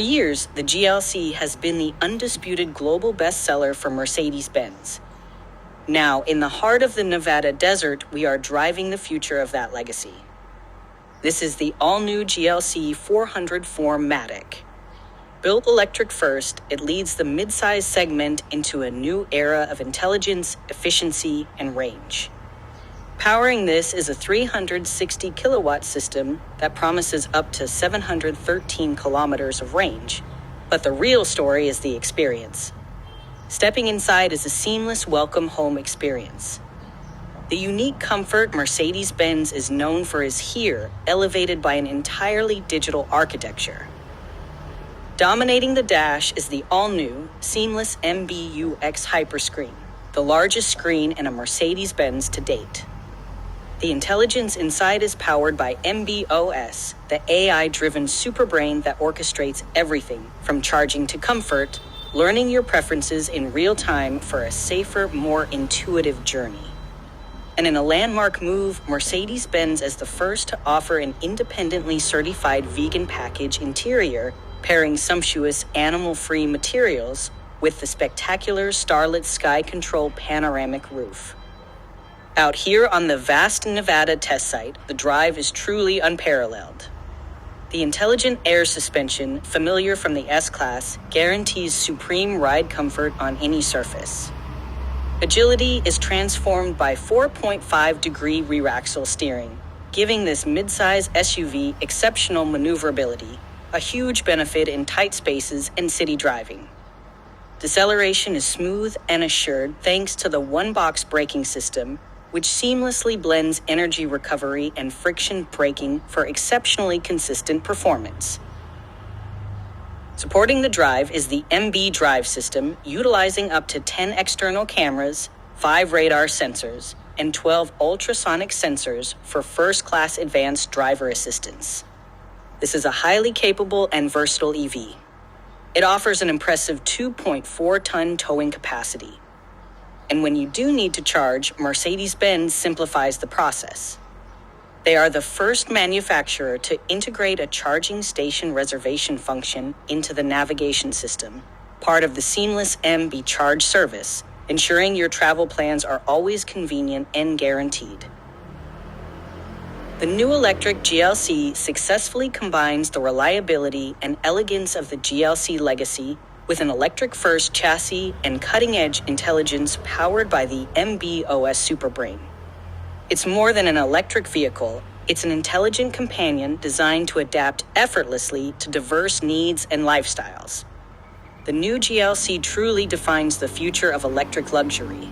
years, the GLC has been the undisputed global bestseller for Mercedes-Benz. Now, in the heart of the Nevada desert, we are driving the future of that legacy. This is the all-new GLC 400 4MATIC. Built electric first, it leads the midsize segment into a new era of intelligence, efficiency, and range. Powering this is a 360 kilowatt system that promises up to 713 kilometers of range. But the real story is the experience. Stepping inside is a seamless welcome home experience. The unique comfort Mercedes-Benz is known for is here, elevated by an entirely digital architecture. Dominating the dash is the all-new, seamless MBUX Hyperscreen, the largest screen in a Mercedes-Benz to date. The intelligence inside is powered by MB.OS, the AI-driven superbrain that orchestrates everything from charging to comfort, learning your preferences in real time for a safer, more intuitive journey. And in a landmark move, Mercedes-Benz is the first to offer an independently certified vegan package interior, pairing sumptuous animal-free materials with the spectacular starlit sky control panoramic roof. Out here on the vast Nevada test site, the drive is truly unparalleled. The intelligent air suspension, familiar from the S-Class, guarantees supreme ride comfort on any surface. Agility is transformed by 4.5-degree rear-axle steering, giving this midsize SUV exceptional maneuverability, a huge benefit in tight spaces and city driving. Deceleration is smooth and assured thanks to the one-box braking system, which seamlessly blends energy recovery and friction braking for exceptionally consistent performance. Supporting the drive is the MB drive system, utilizing up to 10 external cameras, 5 radar sensors, and 12 ultrasonic sensors for first-class advanced driver assistance. This is a highly capable and versatile EV. It offers an impressive 2.4-ton towing capacity. And when you do need to charge, Mercedes-Benz simplifies the process. They are the first manufacturer to integrate a charging station reservation function into the navigation system, part of the seamless MB Charge service, ensuring your travel plans are always convenient and guaranteed. The new electric GLC successfully combines the reliability and elegance of the GLC legacy with an electric-first chassis and cutting-edge intelligence powered by the MB.OS superbrain. It's more than an electric vehicle, it's an intelligent companion designed to adapt effortlessly to diverse needs and lifestyles. The new GLC truly defines the future of electric luxury.